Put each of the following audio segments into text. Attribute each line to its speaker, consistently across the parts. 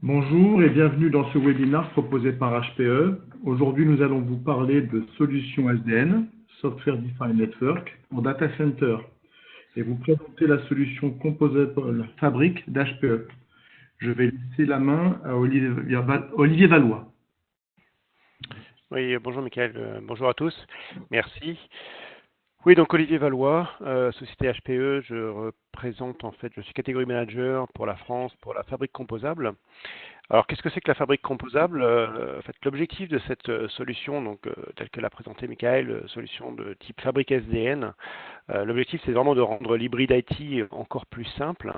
Speaker 1: Bonjour et bienvenue dans ce webinaire proposé par HPE. Aujourd'hui, nous allons vous parler de solutions SDN, Software Defined Network, en data center et vous présenter la solution Composable Fabric d'HPE. Je vais laisser la main à Olivier Valois.
Speaker 2: Oui, bonjour Michael, bonjour à tous, merci. Oui, donc Olivier Valois, société HPE, je représente en fait, je suis catégorie manager pour la France, pour la fabrique composable. Alors, qu'est-ce que c'est que la fabrique composable? En fait, l'objectif de cette solution, donc telle que l'a présentée Michael, solution de type fabrique SDN, l'objectif c'est vraiment de rendre l'hybride IT encore plus simple.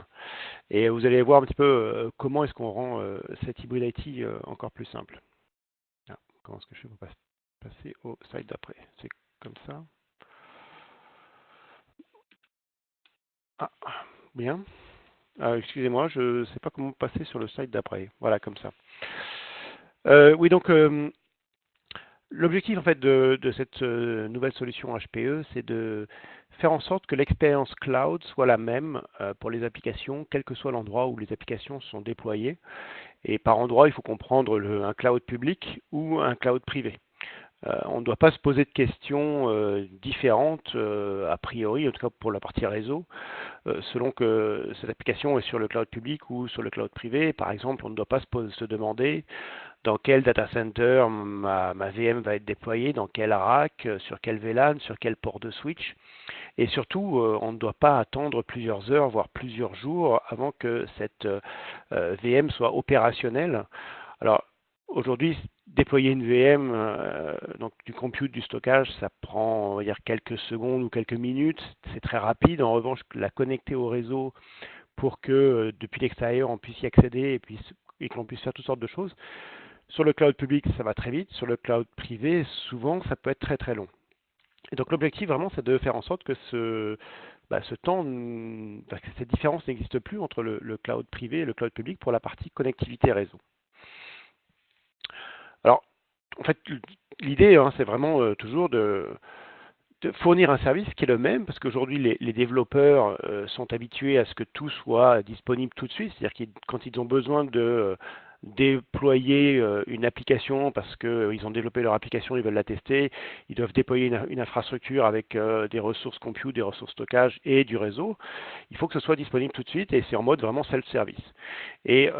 Speaker 2: Et vous allez voir un petit peu comment est-ce qu'on rend cette hybride IT encore plus simple. Ah, comment est-ce que je fais pour passer au slide d'après? C'est comme ça. Ah, bien. Excusez-moi, je ne sais pas comment passer sur le slide d'après. Voilà, comme ça. Oui, donc l'objectif en fait de cette nouvelle solution HPE, c'est de faire en sorte que l'expérience cloud soit la même pour les applications, quel que soit l'endroit où les applications sont déployées. Et par endroit, il faut comprendre un cloud public ou un cloud privé. On ne doit pas se poser de questions différentes a priori, en tout cas pour la partie réseau, selon que cette application est sur le cloud public ou sur le cloud privé. Par exemple, on ne doit pas se demander dans quel data center ma VM va être déployée, dans quel rack, sur quel VLAN, sur quel port de switch. Et surtout, on ne doit pas attendre plusieurs heures, voire plusieurs jours avant que cette VM soit opérationnelle. Alors, aujourd'hui, déployer une VM, donc du compute, du stockage, ça prend, on va dire, quelques secondes ou quelques minutes. C'est très rapide. En revanche, la connecter au réseau pour que depuis l'extérieur, on puisse y accéder et qu'on puisse faire toutes sortes de choses. Sur le cloud public, ça va très vite. Sur le cloud privé, souvent, ça peut être très très long. Et donc l'objectif vraiment, c'est de faire en sorte que ce temps, cette différence n'existe plus entre le cloud privé et le cloud public pour la partie connectivité réseau. Alors, en fait, l'idée, c'est vraiment toujours de fournir un service qui est le même, parce qu'aujourd'hui, les développeurs sont habitués à ce que tout soit disponible tout de suite, c'est-à-dire que quand ils ont besoin de déployer une application parce qu'ils ont développé leur application, ils veulent la tester, ils doivent déployer une infrastructure avec des ressources compute, des ressources stockage et du réseau. Il faut que ce soit disponible tout de suite et c'est en mode vraiment self-service. Et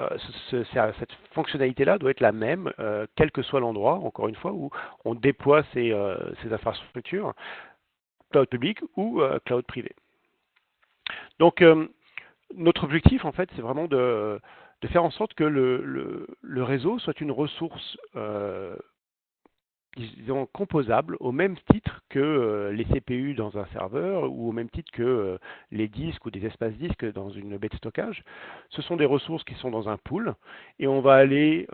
Speaker 2: cette fonctionnalité-là doit être la même, quel que soit l'endroit, encore une fois, où on déploie ces infrastructures, cloud public ou cloud privé. Donc, notre objectif, en fait, c'est vraiment de faire en sorte que le réseau soit une ressource, disons, composable au même titre que les CPU dans un serveur ou au même titre que les disques ou des espaces disques dans une baie de stockage. Ce sont des ressources qui sont dans un pool et on va aller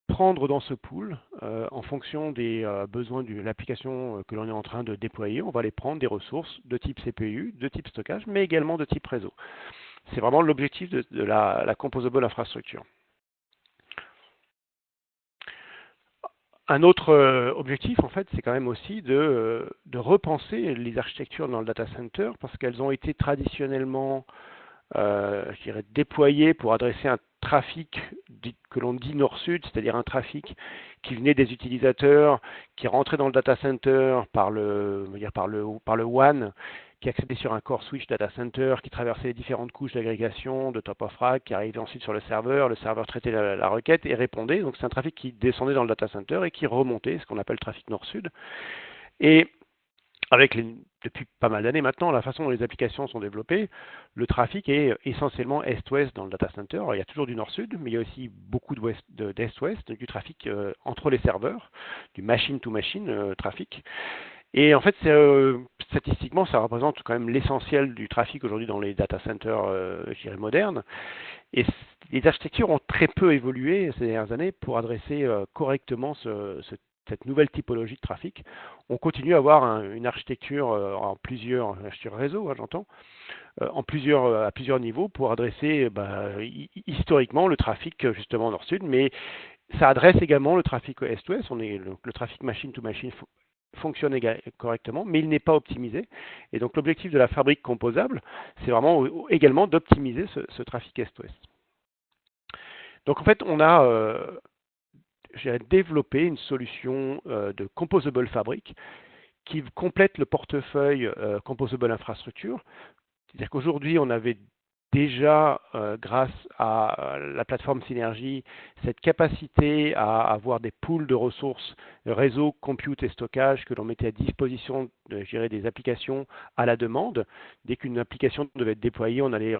Speaker 2: prendre dans ce pool, en fonction des besoins de l'application que l'on est en train de déployer, on va aller prendre des ressources de type CPU, de type stockage, mais également de type réseau. C'est vraiment l'objectif de la composable infrastructure. Un autre objectif, en fait, c'est quand même aussi de repenser les architectures dans le data center parce qu'elles ont été traditionnellement je dirais, déployées pour adresser un trafic que l'on dit nord-sud, c'est-à-dire un trafic qui venait des utilisateurs, qui rentrait dans le data center par le WAN, qui accédait sur un core switch data center, qui traversait les différentes couches d'agrégation, de top of rack, qui arrivait ensuite sur le serveur traitait la requête et répondait. Donc c'est un trafic qui descendait dans le data center et qui remontait, ce qu'on appelle le trafic nord-sud. Et depuis pas mal d'années maintenant, la façon dont les applications sont développées, le trafic est essentiellement est-ouest dans le data center. Alors, il y a toujours du nord-sud, mais il y a aussi beaucoup d'est-ouest, du trafic entre les serveurs, du machine-to-machine trafic. Et en fait, statistiquement, ça représente quand même l'essentiel du trafic aujourd'hui dans les data centers, je dirais, modernes. Et les architectures ont très peu évolué ces dernières années pour adresser correctement cette nouvelle typologie de trafic. On continue à avoir une architecture en plusieurs réseaux, j'entends, à plusieurs niveaux pour adresser historiquement le trafic justement nord-sud, mais ça adresse également le trafic est-ouest. Le trafic machine-to-machine fonctionne correctement, mais il n'est pas optimisé. Et donc l'objectif de la fabrique composable, c'est vraiment également d'optimiser ce trafic est-ouest. Donc en fait, on a j'ai développé une solution de Composable Fabric qui complète le portefeuille Composable Infrastructure. C'est-à-dire qu'aujourd'hui, on avait déjà, grâce à la plateforme Synergy, cette capacité à avoir des pools de ressources, réseau, compute et stockage que l'on mettait à disposition de gérer des applications à la demande. Dès qu'une application devait être déployée, on allait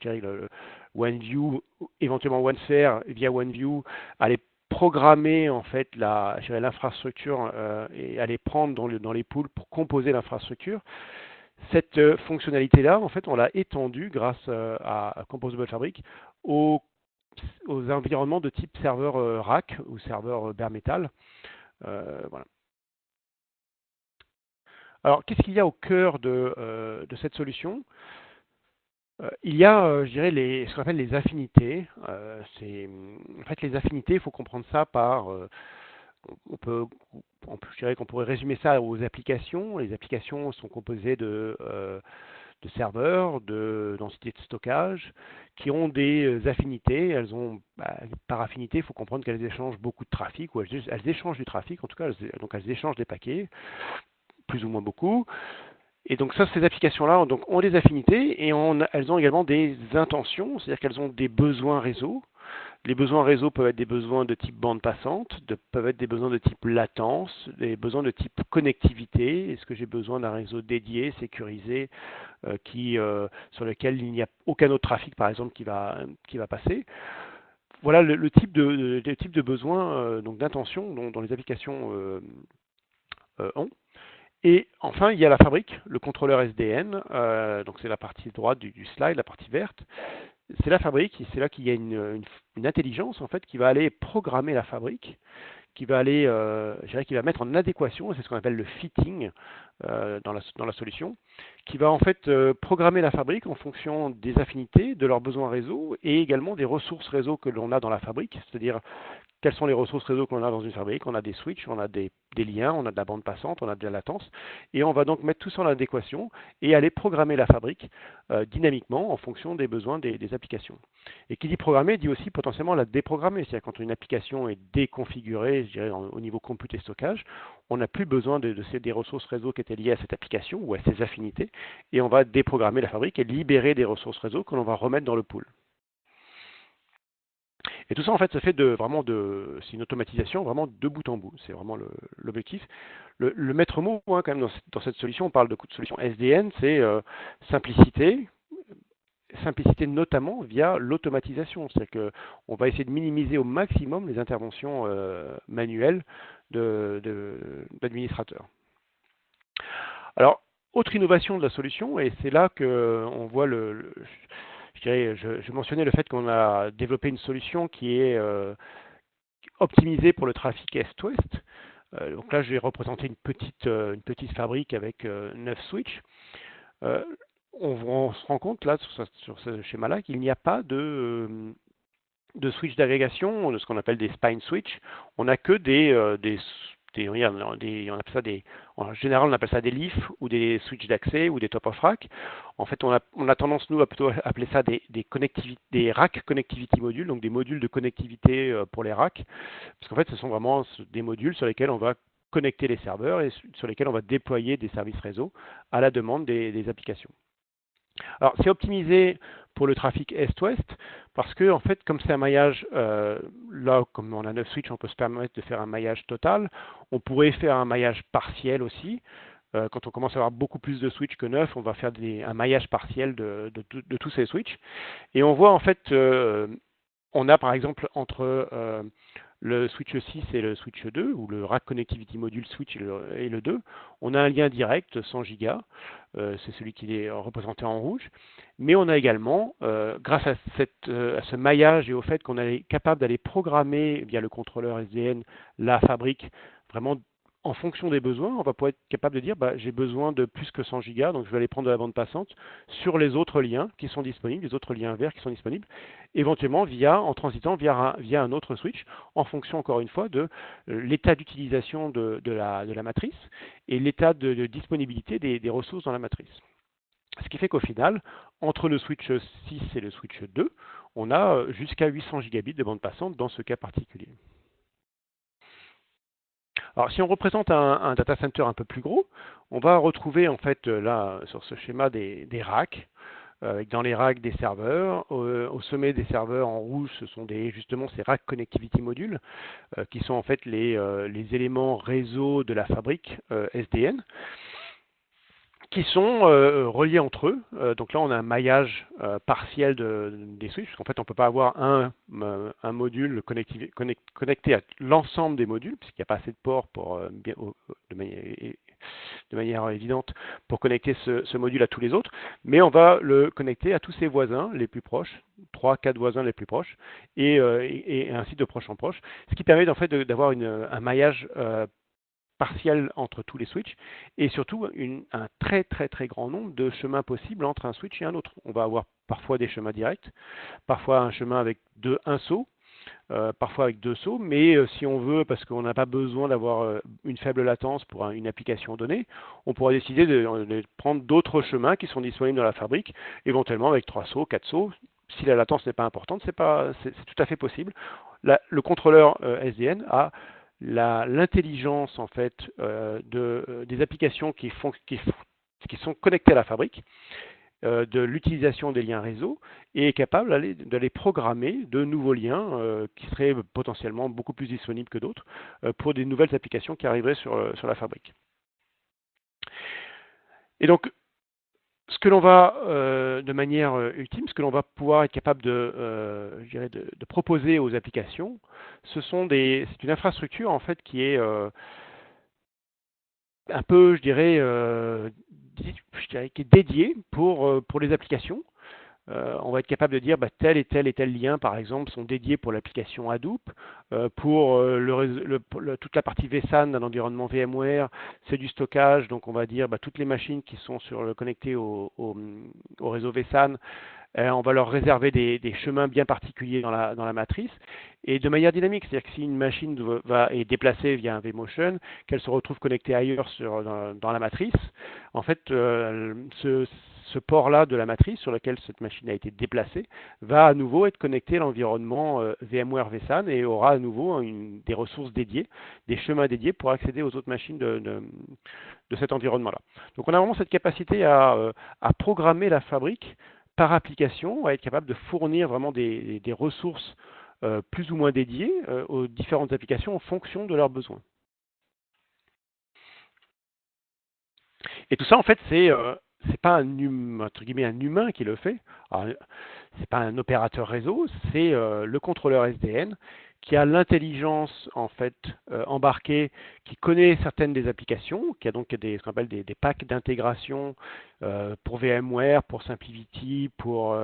Speaker 2: gérer le OneView, éventuellement OneSphere via OneView, aller programmer en fait l'infrastructure et aller prendre dans les pools pour composer l'infrastructure. Cette fonctionnalité-là, en fait, on l'a étendue grâce à Composable Fabric aux environnements de type serveur rack ou serveur bare metal. Voilà. Alors, qu'est-ce qu'il y a au cœur de cette solution? Il y a, je dirais, ce qu'on appelle les affinités. En fait, les affinités, il faut comprendre ça par je dirais qu'on pourrait résumer ça aux applications. Les applications sont composées de serveurs, d'entités de stockage, qui ont des affinités. Elles ont, par affinité, il faut comprendre qu'elles échangent beaucoup de trafic, ou elles échangent du trafic, en tout cas, donc elles échangent des paquets, plus ou moins beaucoup. Et donc ça, ces applications-là ont des affinités et elles ont également des intentions, c'est-à-dire qu'elles ont des besoins réseau. Les besoins réseau peuvent être des besoins de type bande passante, peuvent être des besoins de type latence, des besoins de type connectivité. Est-ce que j'ai besoin d'un réseau dédié, sécurisé, sur lequel il n'y a aucun autre trafic, par exemple, qui va passer? Voilà le type de besoin, donc d'intention dont les applications ont. Et enfin, il y a la fabrique, le contrôleur SDN, donc c'est la partie droite du slide, la partie verte. C'est la fabrique, et c'est là qu'il y a une intelligence en fait qui va aller programmer la fabrique, qui va aller, je dirais, qui va mettre en adéquation, c'est ce qu'on appelle le fitting dans la solution, qui va en fait programmer la fabrique en fonction des affinités, de leurs besoins réseau et également des ressources réseau que l'on a dans la fabrique, c'est-à-dire quelles sont les ressources réseau qu'on a dans une fabrique. On a des switches, on a des liens, on a de la bande passante, on a de la latence. Et on va donc mettre tout ça en adéquation et aller programmer la fabrique dynamiquement en fonction des besoins des applications. Et qui dit programmer dit aussi potentiellement la déprogrammer. C'est-à-dire quand une application est déconfigurée, je dirais au niveau compute et stockage, on n'a plus besoin des ressources réseau qui étaient liées à cette application ou à ses affinités. Et on va déprogrammer la fabrique et libérer des ressources réseau que l'on va remettre dans le pool. Et tout ça, en fait, ça fait c'est une automatisation vraiment de bout en bout. C'est vraiment l'objectif. Le maître mot, quand même, dans cette solution, on parle de solution SDN, c'est simplicité. Simplicité notamment via l'automatisation. C'est-à-dire qu'on va essayer de minimiser au maximum les interventions manuelles d'administrateurs. Alors, autre innovation de la solution, et c'est là qu'on voit je mentionnais le fait qu'on a développé une solution qui est optimisée pour le trafic Est-Ouest. Donc là, je vais représenter une petite fabrique avec 9 switches. On se rend compte là sur ce schéma-là qu'il n'y a pas de switch d'agrégation, de ce qu'on appelle des spine switch. On n'a que en général, on appelle ça des leafs ou des switches d'accès ou des top of rack. En fait, on a tendance, nous, à plutôt appeler ça des rack connectivity modules, donc des modules de connectivité pour les racks. Parce qu'en fait, ce sont vraiment des modules sur lesquels on va connecter les serveurs et sur lesquels on va déployer des services réseau à la demande des applications. Alors, c'est optimisé pour le trafic Est-Ouest parce que, en fait, comme c'est un maillage, là, comme on a 9 switches, on peut se permettre de faire un maillage total. On pourrait faire un maillage partiel aussi. Quand on commence à avoir beaucoup plus de switches que 9, on va faire un maillage partiel de tous ces switches. Et on voit, en fait, on a par exemple entre le switch 6 et le switch 2, ou le Rack Connectivity Module switch et le 2, on a un lien direct 100 Go, c'est celui qui est représenté en rouge, mais on a également, grâce à ce maillage et au fait qu'on est capable d'aller programmer via le contrôleur SDN la fabrique vraiment en fonction des besoins, on va pouvoir être capable de dire j'ai besoin de plus que 100 Go, donc je vais aller prendre de la bande passante sur les autres liens qui sont disponibles, les autres liens verts qui sont disponibles, éventuellement en transitant via un autre switch, en fonction encore une fois de l'état d'utilisation de la matrice et l'état de disponibilité des ressources dans la matrice. Ce qui fait qu'au final, entre le switch 6 et le switch 2, on a jusqu'à 800 gigabits de bande passante dans ce cas particulier. Alors, si on représente un data center un peu plus gros, on va retrouver en fait là sur ce schéma des racks, avec dans les racks des serveurs. Au sommet des serveurs en rouge, ce sont justement ces racks connectivity modules, qui sont en fait les éléments réseau de la fabrique SDN, qui sont reliés entre eux. Donc là, on a un maillage partiel des switches, parce qu'en fait, on ne peut pas avoir un module connecté à l'ensemble des modules, puisqu'il n'y a pas assez de ports pour, de manière évidente pour connecter ce module à tous les autres, mais on va le connecter à tous ses voisins les plus proches, 3-4 voisins les plus proches, et ainsi de proche en proche, ce qui permet en fait d'avoir un maillage partiel entre tous les switches, et surtout un très très très grand nombre de chemins possibles entre un switch et un autre. On va avoir parfois des chemins directs, parfois un chemin avec un saut, parfois avec 2 sauts, mais si on veut, parce qu'on n'a pas besoin d'avoir une faible latence pour une application donnée, on pourra décider de prendre d'autres chemins qui sont disponibles dans la fabrique, éventuellement avec 3 sauts, 4 sauts. Si la latence n'est pas importante, c'est tout à fait possible. Le contrôleur SDN a l'intelligence en fait des applications qui sont connectées à la fabrique, de l'utilisation des liens réseau, et est capable d'aller programmer de nouveaux liens qui seraient potentiellement beaucoup plus disponibles que d'autres pour des nouvelles applications qui arriveraient sur la fabrique. Et donc, ce que l'on va, de manière ultime, ce que l'on va pouvoir être capable de proposer aux applications, c'est une infrastructure en fait qui est un peu, je dirais, qui est dédiée pour les applications. On va être capable de dire tel et tel lien, par exemple, sont dédiés pour l'application Hadoop. Pour toute la partie vSAN d'un environnement VMware, c'est du stockage. Donc, on va dire toutes les machines qui sont connectées au réseau vSAN, on va leur réserver des chemins bien particuliers dans la matrice, et de manière dynamique. C'est-à-dire que si une machine est déplacée via un vMotion, qu'elle se retrouve connectée ailleurs dans la matrice, en fait, ce port-là de la matrice sur lequel cette machine a été déplacée va à nouveau être connecté à l'environnement VMware vSAN, et aura à nouveau des ressources dédiées, des chemins dédiés pour accéder aux autres machines de cet environnement-là. Donc on a vraiment cette capacité à programmer la fabrique par application, à être capable de fournir vraiment des ressources plus ou moins dédiées aux différentes applications en fonction de leurs besoins. Et tout ça, en fait, c'est pas entre guillemets un humain qui le fait. C'est pas un opérateur réseau, c'est le contrôleur SDN qui a l'intelligence en fait embarquée, qui connaît certaines des applications, qui a donc ce qu'on appelle des packs d'intégration pour VMware, pour SimpliVity, pour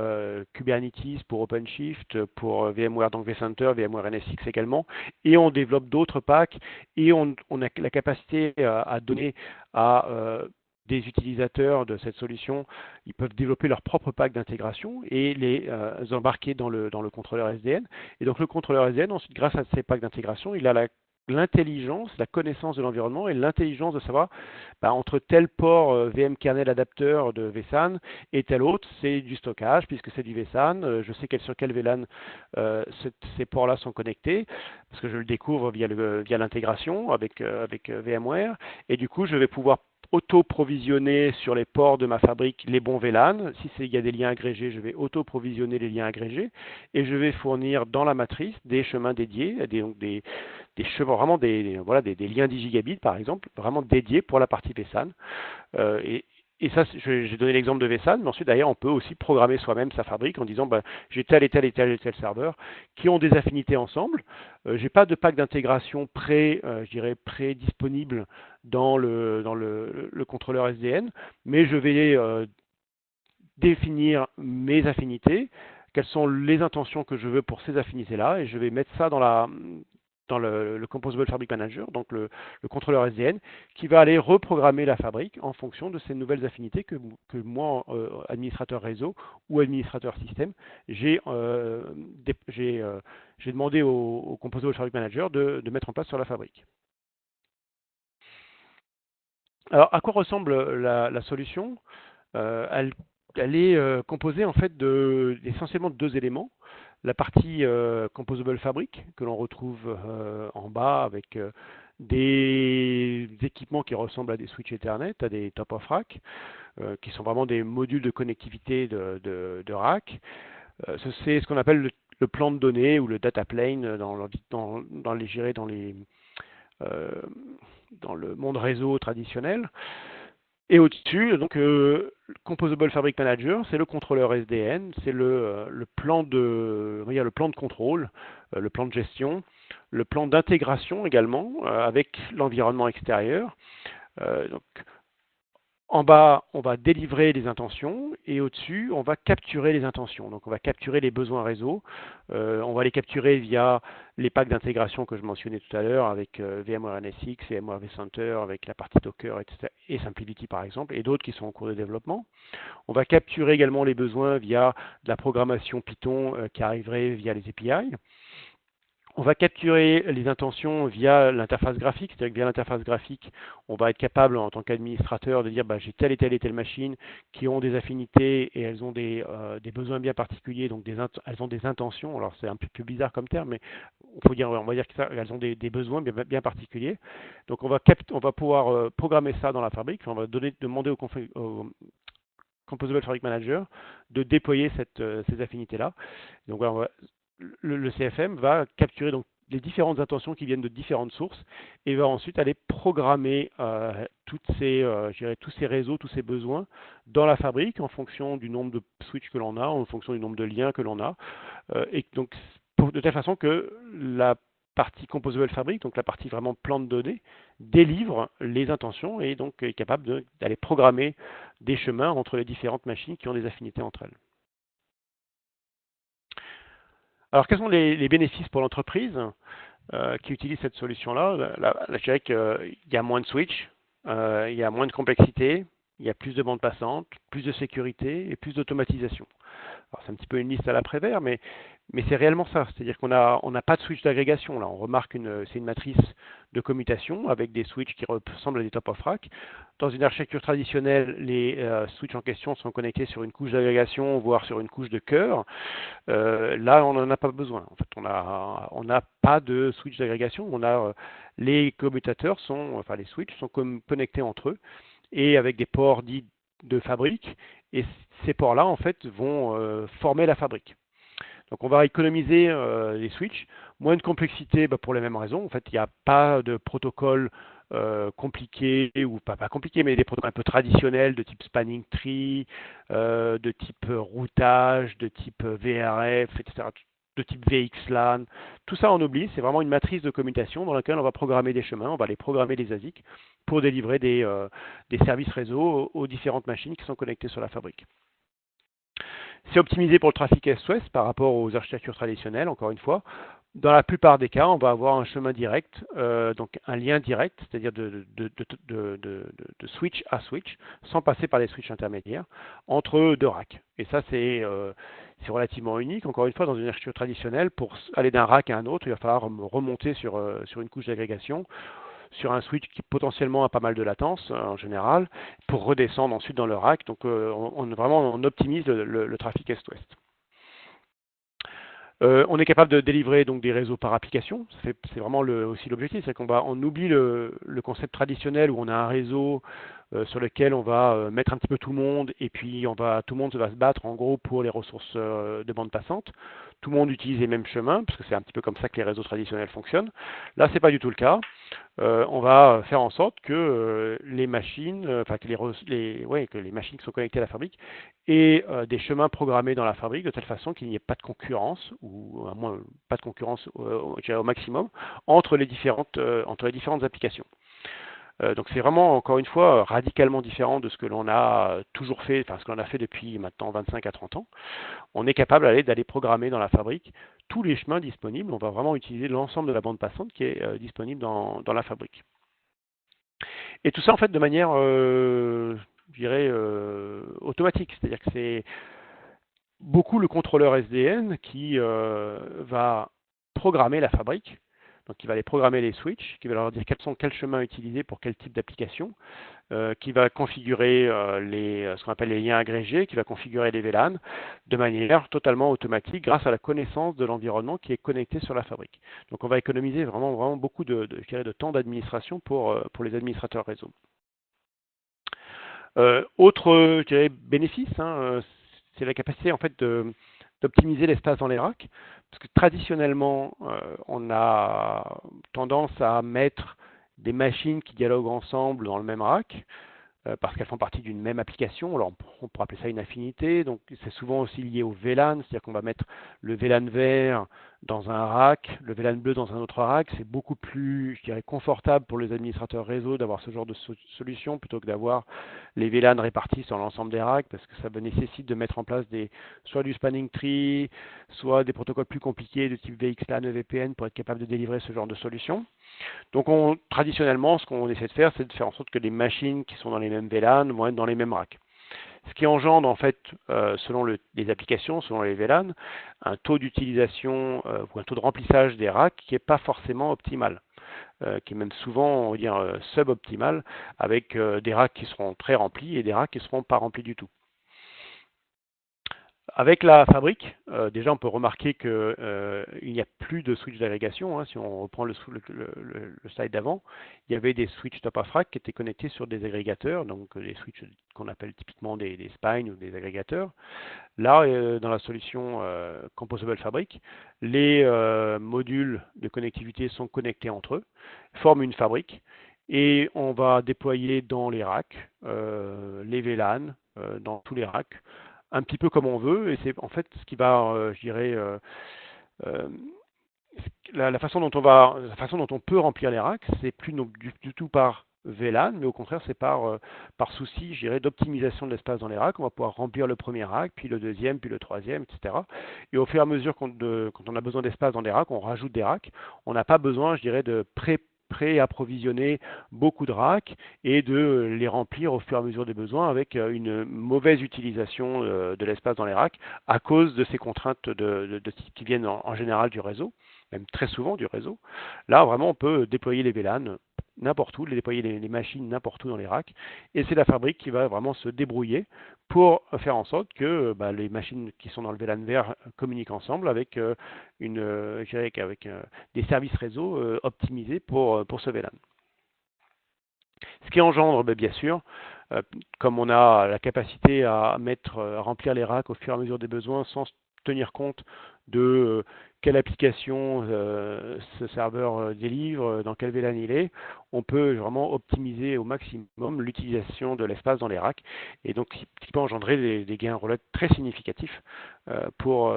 Speaker 2: Kubernetes, pour OpenShift, pour VMware, donc vCenter, VMware NSX également, et on développe d'autres packs, et on a la capacité à donner à des utilisateurs de cette solution, ils peuvent développer leur propre pack d'intégration et les embarquer dans le contrôleur SDN. Et donc le contrôleur SDN, ensuite, grâce à ces packs d'intégration, il a l'intelligence, la connaissance de l'environnement et l'intelligence de savoir entre tel port VM-kernel adapteur de vSAN et tel autre, c'est du stockage puisque c'est du vSAN. Je sais sur quel VLAN ces ports-là sont connectés parce que je le découvre via l'intégration avec VMware, et du coup je vais pouvoir auto-provisionner sur les ports de ma fabrique les bons VLAN. Si il y a des liens agrégés, je vais auto-provisionner les liens agrégés, et je vais fournir dans la matrice des chemins dédiés, des chemins, vraiment des liens 10 gigabits par exemple, vraiment dédiés pour la partie vSAN. Et ça, j'ai donné l'exemple de vSAN, mais ensuite, d'ailleurs, on peut aussi programmer soi-même sa fabrique en disant j'ai tel et tel et tel et tel serveur qui ont des affinités ensemble. J'ai pas de pack d'intégration pré-disponible dans le contrôleur SDN, mais je vais définir mes affinités, quelles sont les intentions que je veux pour ces affinités-là, et je vais mettre ça dans le Composable Fabric Manager, donc le contrôleur SDN, qui va aller reprogrammer la fabrique en fonction de ces nouvelles affinités que moi, administrateur réseau ou administrateur système, j'ai demandé au Composable Fabric Manager de mettre en place sur la fabrique. Alors, à quoi ressemble la solution ? Elle est composée en fait essentiellement de 2 éléments. la partie Composable Fabric que l'on retrouve en bas avec des équipements qui ressemblent à des switches Ethernet, à des top of rack, qui sont vraiment des modules de connectivité de rack. C'est ce qu'on appelle le plan de données ou le data plane dans le monde réseau traditionnel. Et au-dessus, donc Composable Fabric Manager, c'est le contrôleur SDN, c'est le plan de contrôle, le plan de gestion, le plan d'intégration également avec l'environnement extérieur. Donc, en bas, on va délivrer les intentions et au-dessus, on va capturer les intentions. Donc, on va capturer les besoins réseau. On va les capturer via les packs d'intégration que je mentionnais tout à l'heure avec VMware NSX, VMware vCenter, avec la partie Docker, etc., et SimpliVity par exemple, et d'autres qui sont en cours de développement. On va capturer également les besoins via de la programmation Python qui arriverait via les API. On va capturer les intentions via l'interface graphique, c'est-à-dire que via l'interface graphique, on va être capable en tant qu'administrateur de dire j'ai telle et telle machine qui ont des affinités et elles ont des besoins bien particuliers, donc elles ont des intentions. Alors c'est un peu plus bizarre comme terme, mais on va dire qu'elles ont des besoins bien particuliers. Donc on va pouvoir programmer ça dans la fabrique. On va demander au Composable Fabric Manager de déployer ces affinités-là. Donc voilà, le CFM va capturer donc les différentes intentions qui viennent de différentes sources et va ensuite aller programmer tous ces réseaux, tous ces besoins dans la fabrique en fonction du nombre de switches que l'on a, en fonction du nombre de liens que l'on a. Et donc, de telle façon que la partie Composable Fabric, donc la partie vraiment plan de données, délivre les intentions et donc est capable d'aller programmer des chemins entre les différentes machines qui ont des affinités entre elles. Alors, quels sont les bénéfices pour l'entreprise qui utilise cette solution-là? Je dirais qu'il y a moins de switch, il y a moins de complexité, il y a plus de bandes passantes, plus de sécurité et plus d'automatisation. Alors, c'est un petit peu une liste à l'après-vert, mais c'est réellement ça. C'est-à-dire qu'on n'a pas de switch d'agrégation. Là, on remarque c'est une matrice de commutation avec des switches qui ressemblent à des top of rack. Dans une architecture traditionnelle, les switches en question sont connectés sur une couche d'agrégation, voire sur une couche de cœur. Là, on n'en a pas besoin. En fait, on n'a pas de switch d'agrégation. Les commutateurs les switches sont connectés entre eux et avec des ports dits de fabrique. Et ces ports-là, en fait, vont former la fabrique. Donc, on va économiser les switches, moins de complexité pour les mêmes raisons. En fait, il n'y a pas de protocole compliqué, ou pas compliqué, mais des protocoles un peu traditionnels de type spanning tree, de type routage, de type VRF, etc., de type VXLAN. Tout ça, on oublie. C'est vraiment une matrice de commutation dans laquelle on va programmer des chemins, on va les programmer des ASIC pour délivrer des services réseau aux différentes machines qui sont connectées sur la fabrique. C'est optimisé pour le trafic Est-Ouest par rapport aux architectures traditionnelles, encore une fois. Dans la plupart des cas, on va avoir un chemin direct, donc un lien direct, c'est-à-dire de switch à switch, sans passer par les switches intermédiaires, entre deux racks. Et ça, c'est relativement unique. Encore une fois, dans une architecture traditionnelle, pour aller d'un rack à un autre, il va falloir remonter sur une couche d'agrégation, sur un switch qui potentiellement a pas mal de latence en général, pour redescendre ensuite dans le rack. Donc on optimise le trafic Est-Ouest. On est capable de délivrer donc des réseaux par application. C'est vraiment aussi l'objectif, c'est qu'on oublie le concept traditionnel où on a un réseau sur lequel on va mettre un petit peu tout le monde et puis tout le monde va se battre en gros pour les ressources de bande passante. Tout le monde utilise les mêmes chemins parce que c'est un petit peu comme ça que les réseaux traditionnels fonctionnent. Là, c'est pas du tout le cas. On va faire en sorte que les machines, que les machines qui sont connectées à la fabrique aient des chemins programmés dans la fabrique de telle façon qu'il n'y ait pas de concurrence, ou à moins pas de concurrence au maximum, entre les différentes applications. Donc c'est vraiment, encore une fois, radicalement différent de ce que l'on a toujours fait, ce que l'on a fait depuis maintenant 25 à 30 ans. On est capable d'aller programmer dans la fabrique tous les chemins disponibles. On va vraiment utiliser l'ensemble de la bande passante qui est disponible dans la fabrique. Et tout ça, en fait, de manière, automatique. C'est-à-dire que c'est beaucoup le contrôleur SDN qui va programmer la fabrique Donc il va aller programmer les switches, qui va leur dire quel chemin utiliser pour quel type d'application, qui va configurer ce qu'on appelle les liens agrégés, qui va configurer les VLAN de manière totalement automatique grâce à la connaissance de l'environnement qui est connecté sur la fabrique. Donc on va économiser vraiment beaucoup je dirais, de temps d'administration pour les administrateurs réseau. Autre je dirais, bénéfice, c'est la capacité en fait d'optimiser l'espace dans les racks, parce que traditionnellement, on a tendance à mettre des machines qui dialoguent ensemble dans le même rack, parce qu'elles font partie d'une même application. Alors, on pourrait appeler ça une affinité. Donc, c'est souvent aussi lié au VLAN, c'est-à-dire qu'on va mettre le VLAN vert dans un rack, le VLAN bleu dans un autre rack. C'est beaucoup plus, je dirais, confortable pour les administrateurs réseau d'avoir ce genre de solution plutôt que d'avoir les VLAN répartis sur l'ensemble des racks, parce que ça nécessite de mettre en place soit du spanning tree, soit des protocoles plus compliqués de type VXLAN, EVPN pour être capable de délivrer ce genre de solution. Donc traditionnellement, ce qu'on essaie de faire, c'est de faire en sorte que les machines qui sont dans les mêmes VLAN vont être dans les mêmes racks. Ce qui engendre en fait, selon les applications, selon les VLAN, un taux d'utilisation ou un taux de remplissage des racks qui n'est pas forcément optimal, qui est même souvent, on va dire, suboptimal, avec des racks qui seront très remplis et des racks qui ne seront pas remplis du tout. Avec la fabrique, déjà on peut remarquer qu'il n'y a plus de switch d'agrégation. Si on reprend le slide d'avant, il y avait des switches top of rack qui étaient connectés sur des agrégateurs, donc des switches qu'on appelle typiquement des spines ou des agrégateurs. Là, dans la solution Composable Fabric, les modules de connectivité sont connectés entre eux, forment une fabrique, et on va déployer dans les racks les VLAN, dans tous les racks, un petit peu comme on veut, et c'est en fait ce qui va, je dirais, la façon dont on peut remplir les racks, c'est plus du tout par VLAN, mais au contraire c'est par souci, je dirais, d'optimisation de l'espace dans les racks. On va pouvoir remplir le premier rack, puis le deuxième, puis le troisième, etc. Et au fur et à mesure quand on a besoin d'espace dans les racks, on rajoute des racks. On n'a pas besoin, je dirais, de pré-approvisionner beaucoup de racks et de les remplir au fur et à mesure des besoins avec une mauvaise utilisation de l'espace dans les racks à cause de ces contraintes qui viennent en général du réseau, même très souvent du réseau. Là, vraiment, on peut déployer les VLAN n'importe où, déployer les machines n'importe où dans les racks, et c'est la fabrique qui va vraiment se débrouiller pour faire en sorte que les machines qui sont dans le VLAN vert communiquent ensemble avec, des services réseau optimisés pour ce VLAN. Ce qui engendre, bien sûr, comme on a la capacité à remplir les racks au fur et à mesure des besoins sans tenir compte de quelle application ce serveur délivre, dans quel VLAN il est, on peut vraiment optimiser au maximum l'utilisation de l'espace dans les racks, et donc ce qui peut engendrer des gains très significatifs pour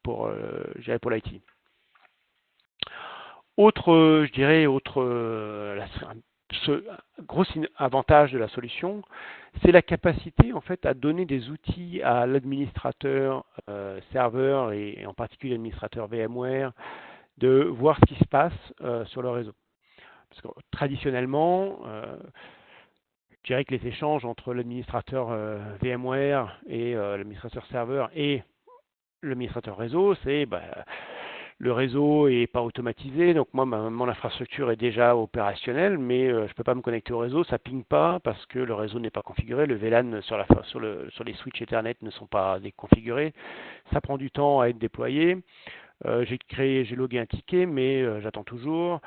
Speaker 2: l'IT. Autre gros avantage de la solution, c'est la capacité en fait à donner des outils à l'administrateur serveur et en particulier l'administrateur VMware de voir ce qui se passe sur le réseau. Parce que traditionnellement, je dirais que les échanges entre l'administrateur VMware et l'administrateur serveur et l'administrateur réseau, c'est le réseau n'est pas automatisé, donc moi, mon infrastructure est déjà opérationnelle, mais je ne peux pas me connecter au réseau, ça ne ping pas parce que le réseau n'est pas configuré, le VLAN sur les switches Ethernet ne sont pas déconfigurés, ça prend du temps à être déployé. J'ai logué un ticket, mais j'attends toujours.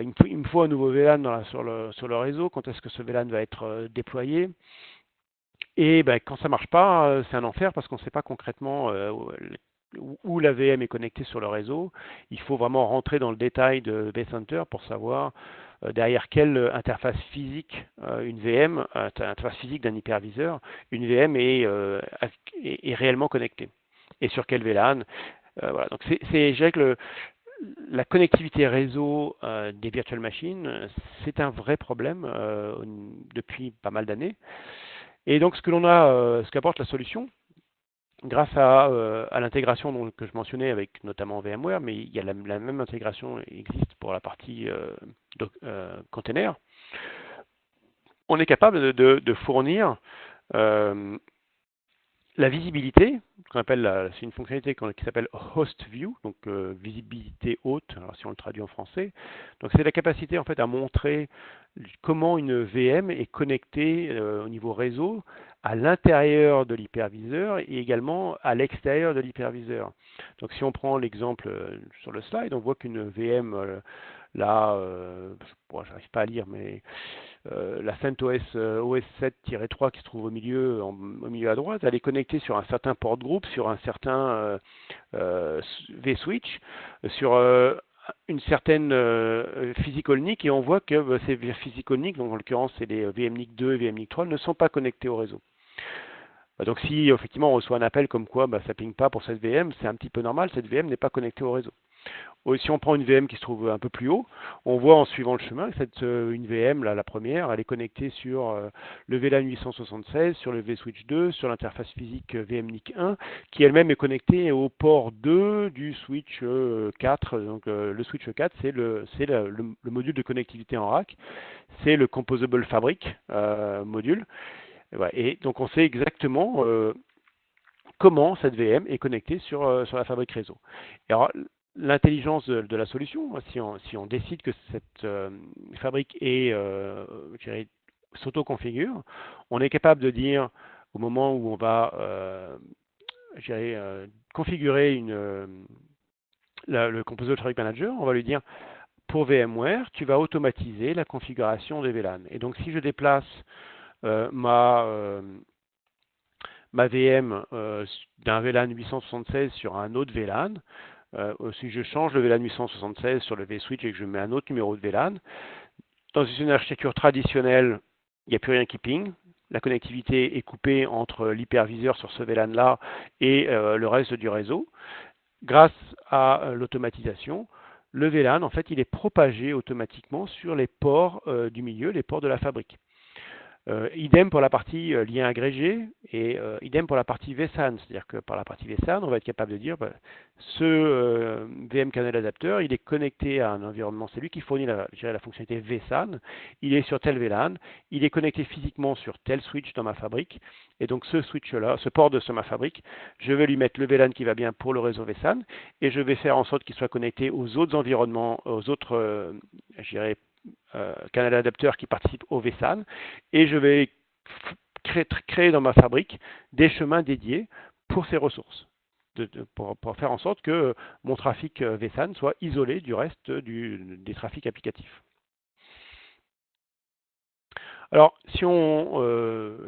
Speaker 2: Il me faut un nouveau VLAN sur le réseau, quand est-ce que ce VLAN va être déployé? Et quand ça ne marche pas, c'est un enfer parce qu'on ne sait pas concrètement où la VM est connectée sur le réseau. Il faut vraiment rentrer dans le détail de vCenter pour savoir derrière quelle interface physique une VM, interface physique d'un hyperviseur, une VM est réellement connectée. Et sur quel VLAN. Voilà. Donc je dirais que la connectivité réseau des virtual machines, c'est un vrai problème depuis pas mal d'années. Et donc ce qu'apporte la solution, grâce à l'intégration que je mentionnais avec notamment VMware, mais il y a la même intégration existe pour la partie container. On est capable de fournir La visibilité, c'est une fonctionnalité qui s'appelle Host View, donc visibilité haute, alors si on le traduit en français. Donc c'est la capacité en fait à montrer comment une VM est connectée au niveau réseau à l'intérieur de l'hyperviseur et également à l'extérieur de l'hyperviseur. Donc si on prend l'exemple sur le slide, on voit qu'une VM là, j'arrive pas à lire, mais la CentOS OS 7-3 qui se trouve au milieu à droite, elle est connectée sur un certain port groupe, sur un certain vSwitch, sur une certaine physical NIC, et on voit que ces physical NIC, donc en l'occurrence c'est les VMNIC 2 et VMNIC 3, ne sont pas connectés au réseau. Donc si effectivement on reçoit un appel comme quoi ça ne ping pas pour cette VM, c'est un petit peu normal, cette VM n'est pas connectée au réseau. Si on prend une VM qui se trouve un peu plus haut, on voit en suivant le chemin que une VM, là, la première, elle est connectée sur le VLAN 876, sur le vSwitch 2, sur l'interface physique VMNIC 1, qui elle-même est connectée au port 2 du switch 4. Donc le switch 4, c'est le module de connectivité en rack, c'est le Composable Fabric module. Et donc on sait exactement comment cette VM est connectée sur la fabrique réseau. Et alors, l'intelligence de la solution, si on décide que cette fabrique s'auto-configure, on est capable de dire au moment où on va configurer le Composable Fabric Manager, on va lui dire pour VMware, tu vas automatiser la configuration des VLAN. Et donc si je déplace ma VM d'un VLAN 876 sur un autre VLAN, si je change le VLAN 876 sur le vSwitch et que je mets un autre numéro de VLAN, dans une architecture traditionnelle, il n'y a plus rien qui ping. La connectivité est coupée entre l'hyperviseur sur ce VLAN-là et le reste du réseau. Grâce à l'automatisation, le VLAN, en fait, il est propagé automatiquement sur les ports du milieu, les ports de la fabrique. Idem pour la partie lien agrégé et idem pour la partie vSAN. C'est-à-dire que par la partie vSAN, on va être capable de dire ce VM Canal Adapter, il est connecté à un environnement, c'est lui qui fournit la fonctionnalité vSAN, il est sur tel VLAN, il est connecté physiquement sur tel switch dans ma fabrique, et donc ce switch-là, ce port de ma fabrique, je vais lui mettre le VLAN qui va bien pour le réseau vSAN, et je vais faire en sorte qu'il soit connecté aux autres environnements, aux autres, canal adapteur qui participe au vSAN, et je vais créer dans ma fabrique des chemins dédiés pour ces ressources, pour faire en sorte que mon trafic vSAN soit isolé du reste des trafics applicatifs. Alors, si on, de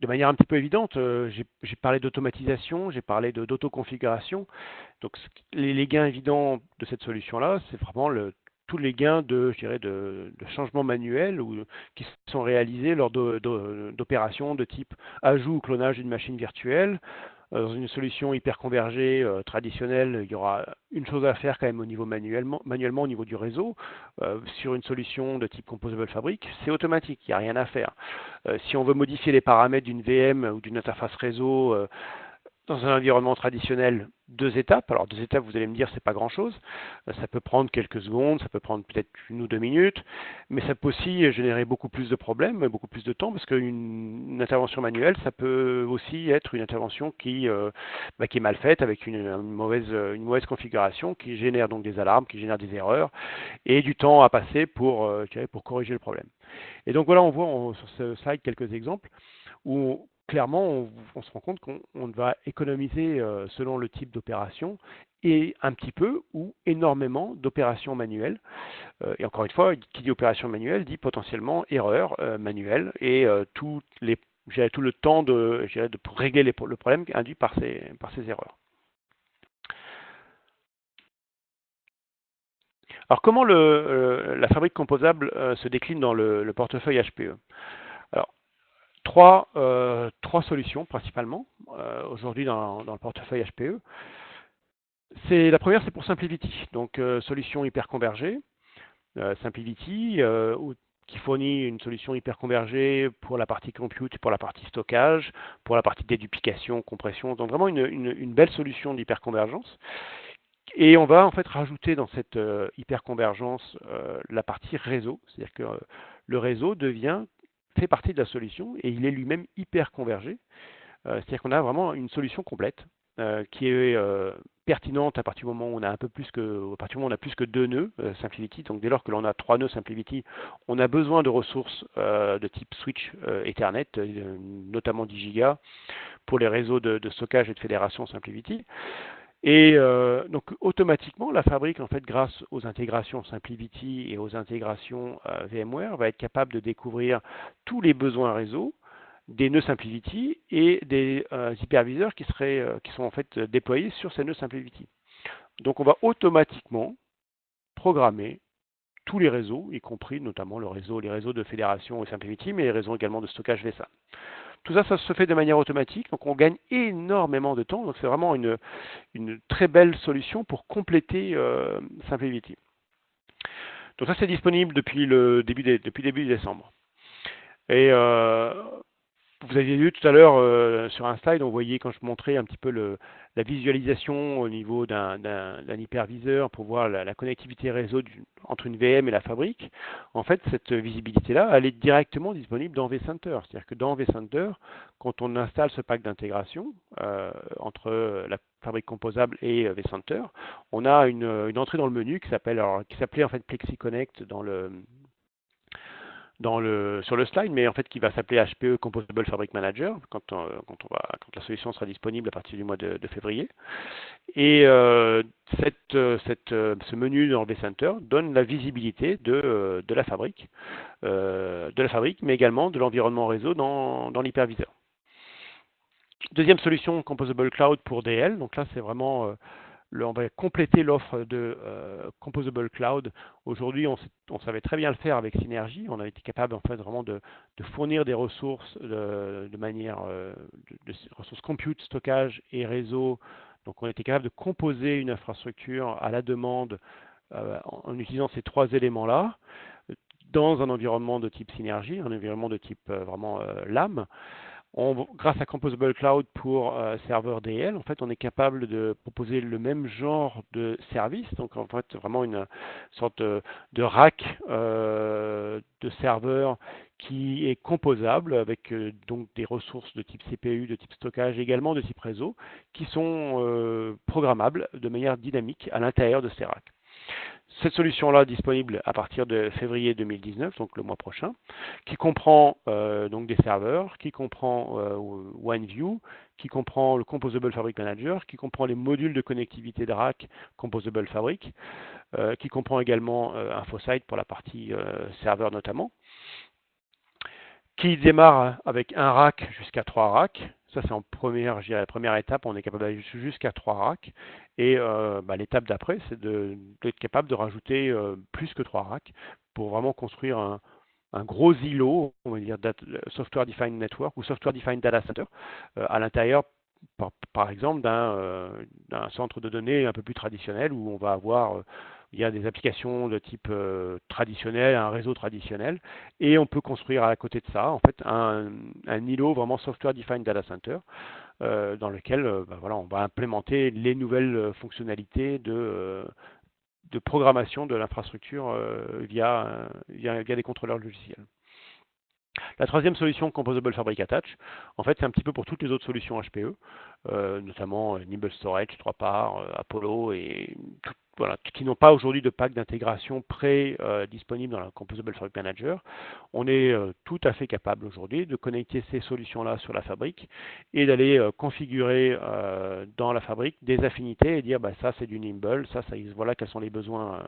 Speaker 2: manière un petit peu évidente, j'ai parlé d'automatisation, j'ai parlé d'autoconfiguration. Donc, les gains évidents de cette solution-là, c'est vraiment tous les gains de changement manuel qui sont réalisés lors d'opérations de type ajout ou clonage d'une machine virtuelle. Dans une solution hyper convergée traditionnelle, il y aura une chose à faire quand même au niveau manuellement au niveau du réseau. Sur une solution de type Composable Fabric, c'est automatique, il n'y a rien à faire. Si on veut modifier les paramètres d'une VM ou d'une interface réseau dans un environnement traditionnel, 2 étapes. Alors 2 étapes, vous allez me dire, c'est pas grand-chose. Ça peut prendre quelques secondes, ça peut prendre peut-être 1 ou 2 minutes, mais ça peut aussi générer beaucoup plus de problèmes, beaucoup plus de temps, parce qu'une intervention manuelle, ça peut aussi être une intervention qui est mal faite, avec une mauvaise configuration, qui génère donc des alarmes, qui génère des erreurs, et du temps à passer pour corriger le problème. Et donc voilà, on voit sur ce slide quelques exemples où clairement, on se rend compte qu'on va économiser selon le type d'opération et un petit peu ou énormément d'opérations manuelles. Et encore une fois, qui dit opération manuelle dit potentiellement erreur manuelle et tout le temps de régler le problème induit par ces erreurs. Alors comment la fabrique composable se décline dans le portefeuille HPE? Alors, trois solutions principalement aujourd'hui dans le portefeuille HPE. La première, c'est pour SimpliVity, donc solution hyper convergée. SimpliVity qui fournit une solution hyper convergée pour la partie compute, pour la partie stockage, pour la partie déduplication, compression, donc vraiment une belle solution d'hyperconvergence. Et on va en fait rajouter dans cette hyperconvergence la partie réseau, c'est-à-dire que le réseau fait partie de la solution et il est lui-même hyper convergé. C'est-à-dire qu'on a vraiment une solution complète qui est pertinente à partir du moment où on a plus que 2 nœuds SimpliVity. Donc dès lors que l'on a 3 nœuds SimpliVity, on a besoin de ressources de type switch Ethernet, notamment 10 gigas pour les réseaux de stockage et de fédération SimpliVity. Et donc automatiquement, la fabrique, en fait, grâce aux intégrations SimpliVity et aux intégrations VMware, va être capable de découvrir tous les besoins réseau des nœuds SimpliVity et des hyperviseurs qui sont en fait déployés sur ces nœuds SimpliVity. Donc on va automatiquement programmer tous les réseaux, y compris notamment les réseaux de fédération et SimpliVity, mais les réseaux également de stockage vSAN. Tout ça, ça se fait de manière automatique, donc on gagne énormément de temps. Donc c'est vraiment une très belle solution pour compléter SimpliVity. Donc ça, c'est disponible depuis début décembre. Et vous aviez vu tout à l'heure sur un slide, on voyait quand je montrais un petit peu la visualisation au niveau d'un hyperviseur pour voir la connectivité réseau entre une VM et la fabrique. En fait, cette visibilité-là, elle est directement disponible dans vCenter. C'est-à-dire que dans vCenter, quand on installe ce pack d'intégration entre la fabrique composable et vCenter, on a une entrée dans le menu qui s'appelait en fait PlexiConnect sur le slide, mais en fait qui va s'appeler HPE Composable Fabric Manager quand la solution sera disponible à partir du mois de février. Et ce menu dans le vCenter donne la visibilité de la fabrique, mais également de l'environnement réseau dans l'hyperviseur. Deuxième solution, Composable Cloud pour DL. Donc là, c'est vraiment on va compléter l'offre de Composable Cloud. Aujourd'hui, on savait très bien le faire avec Synergy. On a été capable en fait vraiment de fournir des ressources de manière de ressources compute, stockage et réseau. Donc on était capable de composer une infrastructure à la demande en utilisant ces 3 éléments-là dans un environnement de type Synergy, un environnement de type vraiment LAM. Grâce à Composable Cloud pour serveur DL, en fait, on est capable de proposer le même genre de service, donc en fait vraiment une sorte de rack de serveur qui est composable avec donc des ressources de type CPU, de type stockage, également de type réseau, qui sont programmables de manière dynamique à l'intérieur de ces racks. Cette solution-là disponible à partir de février 2019, donc le mois prochain, qui comprend donc des serveurs, qui comprend OneView, qui comprend le Composable Fabric Manager, qui comprend les modules de connectivité de rack Composable Fabric, qui comprend également InfoSite pour la partie serveur notamment, qui démarre avec un rack jusqu'à 3 racks. Ça, c'est en première étape, on est capable d'aller jusqu'à 3 racks. Et l'étape d'après, c'est d'être capable de rajouter plus que 3 racks pour vraiment construire un gros îlot, on va dire Software Defined Network ou Software Defined Data Center à l'intérieur, par exemple, d'un centre de données un peu plus traditionnel où on va avoir il y a des applications de type traditionnel, un réseau traditionnel, et on peut construire à côté de ça, en fait, un îlot vraiment Software Defined Data Center, dans lequel on va implémenter les nouvelles fonctionnalités de programmation de l'infrastructure via des contrôleurs logiciels. La troisième solution, Composable Fabric Attach, en fait, c'est un petit peu pour toutes les autres solutions HPE, notamment Nimble Storage, 3 parts, Apollo, et qui n'ont pas aujourd'hui de pack d'intégration disponible dans la Composable Fabric Manager. On est tout à fait capable aujourd'hui de connecter ces solutions-là sur la fabrique et d'aller configurer dans la fabrique des affinités et dire ça c'est du Nimble, voilà quels sont les besoins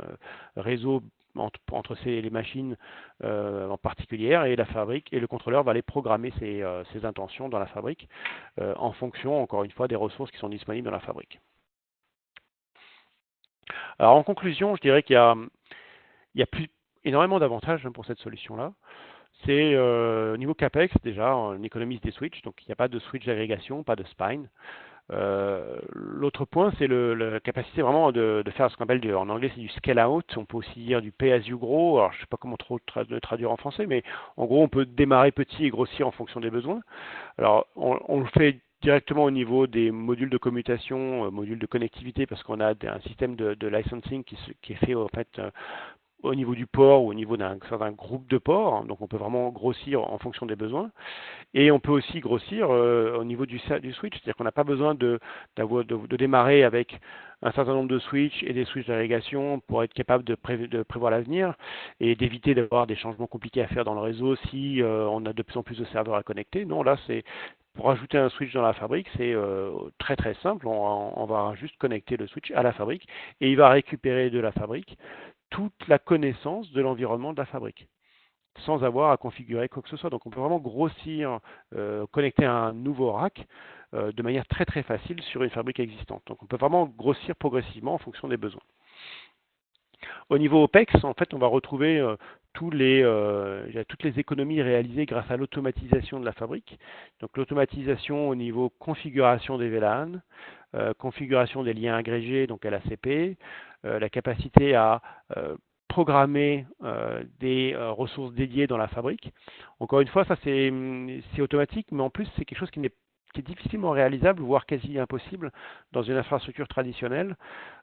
Speaker 2: réseau entre les machines en particulier, et la fabrique et le contrôleur va aller programmer ses intentions dans la fabrique en fonction, encore une fois, des ressources qui sont disponibles dans la fabrique. Alors en conclusion, je dirais qu'il y a plus énormément d'avantages pour cette solution-là. C'est au niveau CAPEX, déjà, on économise des switches, donc il n'y a pas de switch d'agrégation, pas de spine. L'autre point, c'est la capacité vraiment de faire ce qu'on appelle, en anglais, c'est du scale out. On peut aussi dire du pay as you grow. Alors, je ne sais pas comment trop le traduire en français, mais en gros, on peut démarrer petit et grossir en fonction des besoins. Alors, on le fait directement au niveau des modules de commutation, modules de connectivité, parce qu'on a un système de licensing qui est fait en fait au niveau du port ou au niveau d'un certain groupe de ports, hein. Donc on peut vraiment grossir en fonction des besoins. Et on peut aussi grossir au niveau du switch, c'est-à-dire qu'on n'a pas besoin de démarrer avec un certain nombre de switches et des switches d'agrégation pour être capable de prévoir l'avenir et d'éviter d'avoir des changements compliqués à faire dans le réseau si on a de plus en plus de serveurs à connecter. Non, là c'est pour ajouter un switch dans la fabrique, c'est très très simple. On va juste connecter le switch à la fabrique et il va récupérer de la fabrique toute la connaissance de l'environnement de la fabrique sans avoir à configurer quoi que ce soit. Donc on peut vraiment grossir, connecter un nouveau rack de manière très très facile sur une fabrique existante. Donc on peut vraiment grossir progressivement en fonction des besoins. Au niveau OPEX, en fait, on va retrouver toutes les économies réalisées grâce à l'automatisation de la fabrique. Donc l'automatisation au niveau configuration des VLAN, configuration des liens agrégés, donc LACP, la capacité à programmer des ressources dédiées dans la fabrique. Encore une fois, ça c'est automatique, mais en plus c'est quelque chose qui est difficilement réalisable, voire quasi impossible dans une infrastructure traditionnelle,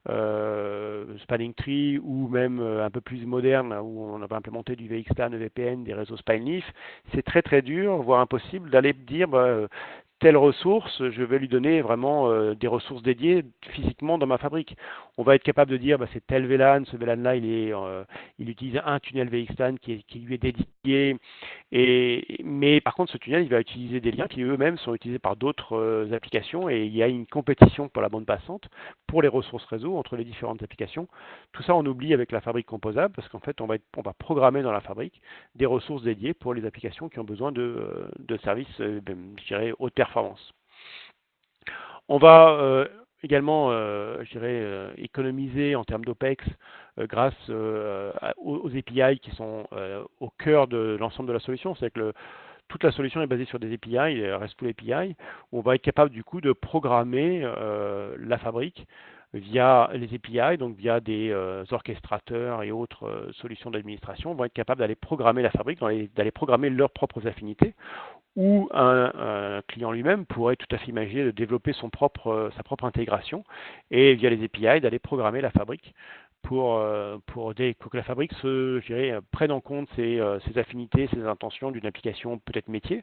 Speaker 2: Spanning Tree ou même un peu plus moderne où on va implémenter du VXLAN, VPN, des réseaux Spine-Leaf. C'est très très dur, voire impossible d'aller dire telle ressource, je vais lui donner vraiment des ressources dédiées physiquement dans ma fabrique. On va être capable de dire c'est tel VLAN, ce VLAN-là il utilise un tunnel VXLAN qui lui est dédié, mais par contre ce tunnel il va utiliser des liens qui eux-mêmes sont utilisés par d'autres applications et il y a une compétition pour la bande passante pour les ressources réseau entre les différentes applications. Tout ça on oublie avec la fabrique composable parce qu'en fait on va programmer dans la fabrique des ressources dédiées pour les applications qui ont besoin de services, je dirais, haute performance. On va également, je dirais, économiser en termes d'OPEX grâce aux API qui sont au cœur de l'ensemble de la solution. C'est que toute la solution est basée sur des API, les RESTful API, où on va être capable du coup de programmer la fabrique via les API, donc via des orchestrateurs et autres solutions d'administration, vont être capables d'aller programmer la fabrique, d'aller programmer leurs propres affinités, ou un client lui-même pourrait tout à fait imaginer de développer sa propre intégration et via les API d'aller programmer la fabrique pour que la fabrique prenne en compte ses affinités, ses intentions d'une application peut-être métier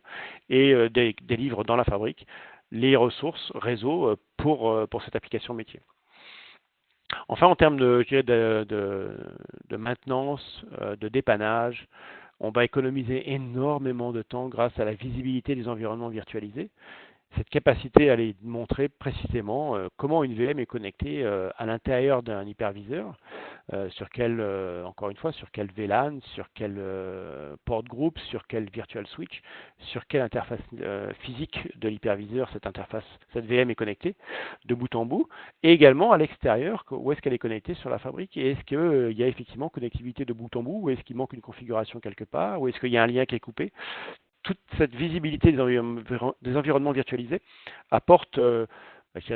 Speaker 2: et délivre dans la fabrique les ressources réseau pour cette application métier. Enfin, en termes de maintenance, de dépannage, on va économiser énormément de temps grâce à la visibilité des environnements virtualisés. Cette capacité à aller montrer précisément comment une VM est connectée à l'intérieur d'un hyperviseur, encore une fois, sur quel VLAN, sur quel port group, sur quel virtual switch, sur quelle interface physique de l'hyperviseur cette VM est connectée de bout en bout, et également à l'extérieur, où est-ce qu'elle est connectée sur la fabrique, et est-ce qu'il y a effectivement connectivité de bout en bout, ou est-ce qu'il manque une configuration quelque part, ou est-ce qu'il y a un lien qui est coupé. Toute cette visibilité des environnements virtualisés apporte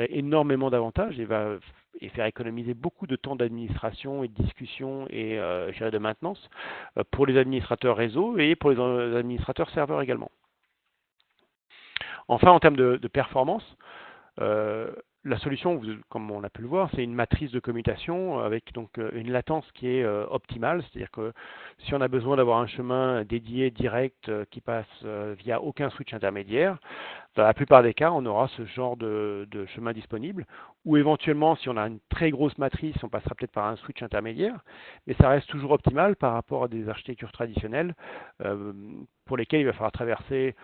Speaker 2: énormément d'avantages et faire économiser beaucoup de temps d'administration et de discussion et de maintenance pour les administrateurs réseau et pour les administrateurs serveurs également. Enfin, en termes de performance, la solution, comme on a pu le voir, c'est une matrice de commutation avec donc une latence qui est optimale, c'est-à-dire que si on a besoin d'avoir un chemin dédié direct qui passe via aucun switch intermédiaire, dans la plupart des cas, on aura ce genre de chemin disponible, ou éventuellement, si on a une très grosse matrice, on passera peut-être par un switch intermédiaire, mais ça reste toujours optimal par rapport à des architectures traditionnelles pour lesquelles il va falloir traverser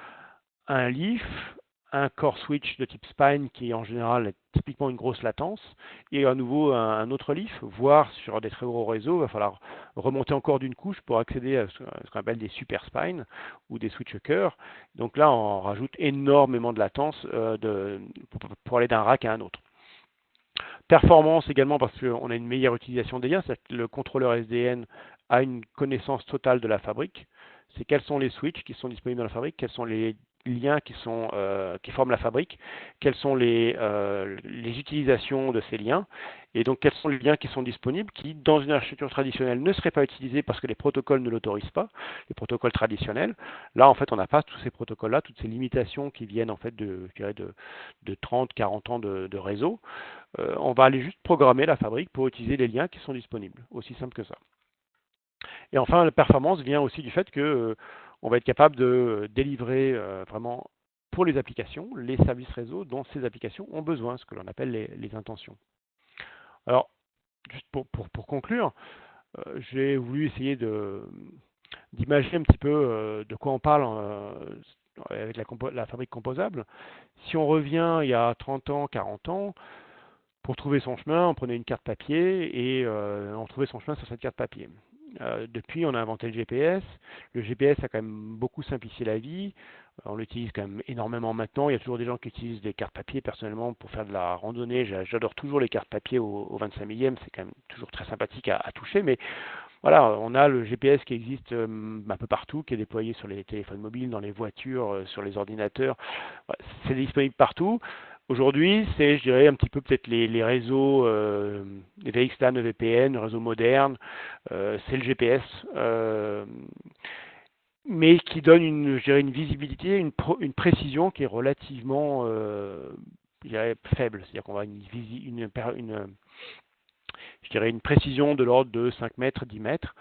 Speaker 2: un leaf, un core switch de type spine qui en général est typiquement une grosse latence, et à nouveau un autre leaf, voire sur des très gros réseaux, il va falloir remonter encore d'une couche pour accéder à ce qu'on appelle des super spines ou des switch cœur. Donc là, on rajoute énormément de latence pour aller d'un rack à un autre. Performance également parce qu'on a une meilleure utilisation des liens, c'est-à-dire que le contrôleur SDN a une connaissance totale de la fabrique. C'est quels sont les switches qui sont disponibles dans la fabrique, quels sont les liens qui forment la fabrique, quelles sont les utilisations de ces liens, et donc quels sont les liens qui sont disponibles, qui dans une architecture traditionnelle ne seraient pas utilisés parce que les protocoles ne l'autorisent pas, les protocoles traditionnels. Là, en fait, on n'a pas tous ces protocoles-là, toutes ces limitations qui viennent en fait de 30, 40 ans de réseau. On va aller juste programmer la fabrique pour utiliser les liens qui sont disponibles, aussi simple que ça. Et enfin, la performance vient aussi du fait que on va être capable de délivrer vraiment pour les applications, les services réseau dont ces applications ont besoin, ce que l'on appelle les intentions. Alors, juste pour conclure, j'ai voulu essayer d'imager un petit peu de quoi on parle avec la fabrique composable. Si on revient il y a 30 ans, 40 ans, pour trouver son chemin, on prenait une carte papier et on trouvait son chemin sur cette carte papier. Depuis, on a inventé le GPS. Le GPS a quand même beaucoup simplifié la vie. On l'utilise quand même énormément maintenant. Il y a toujours des gens qui utilisent des cartes papier. Personnellement, pour faire de la randonnée, j'adore toujours les cartes papier au 25 millième. C'est quand même toujours très sympathique à toucher. Mais voilà, on a le GPS qui existe un peu partout, qui est déployé sur les téléphones mobiles, dans les voitures, sur les ordinateurs. Voilà, c'est disponible partout. Aujourd'hui, c'est, je dirais, un petit peu peut-être les réseaux, les VXLAN, le VPN, le réseau moderne, c'est le GPS, mais qui donne je dirais, une visibilité, une précision qui est relativement, je dirais, faible. C'est-à-dire qu'on va je dirais, une précision de l'ordre de 5 mètres, 10 mètres.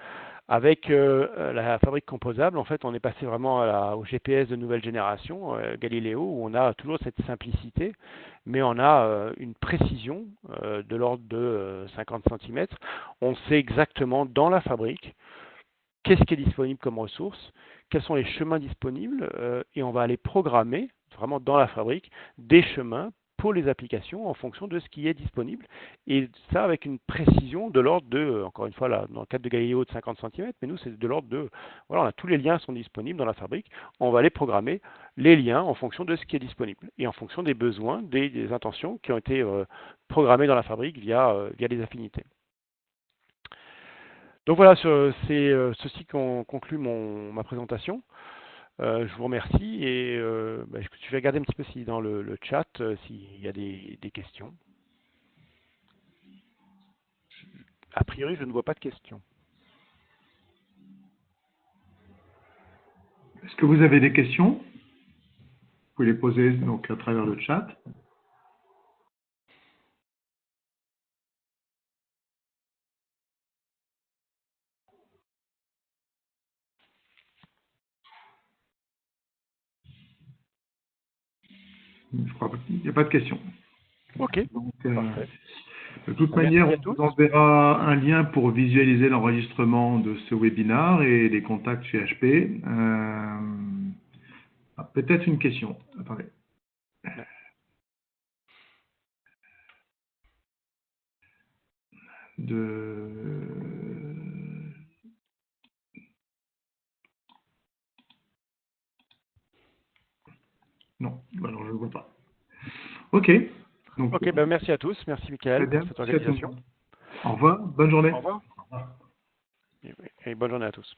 Speaker 2: Avec la fabrique composable, en fait, on est passé vraiment au GPS de nouvelle génération, Galileo, où on a toujours cette simplicité, mais on a une précision de l'ordre de 50 cm. On sait exactement dans la fabrique qu'est-ce qui est disponible comme ressource, quels sont les chemins disponibles, et on va aller programmer, vraiment dans la fabrique, des chemins pour les applications en fonction de ce qui est disponible. Et ça avec une précision de l'ordre de, encore une fois, là, dans le cadre de Galileo de 50 cm, mais nous, c'est de l'ordre de, voilà, tous les liens sont disponibles dans la fabrique. On va aller programmer les liens en fonction de ce qui est disponible et en fonction des besoins, des intentions qui ont été programmées dans la fabrique via les affinités. Donc voilà, c'est ceci qui conclut ma présentation. Je vous remercie et je vais regarder un petit peu si dans le chat s'il y a des questions. A priori, je ne vois pas de questions.
Speaker 1: Est-ce que vous avez des questions? Vous pouvez les poser donc à travers le chat. Je crois qu'il n'y a pas de questions.
Speaker 2: Ok,
Speaker 1: donc,
Speaker 2: parfait.
Speaker 1: De toute manière, on vous enverra un lien pour visualiser l'enregistrement de ce webinaire et les contacts chez HP. Peut-être une question. Attendez. Non, alors je ne le vois pas. Ok.
Speaker 2: Donc, ok, merci à tous. Merci Michael pour cette organisation.
Speaker 1: Au revoir, bonne journée.
Speaker 2: Au revoir. Et bonne journée à tous.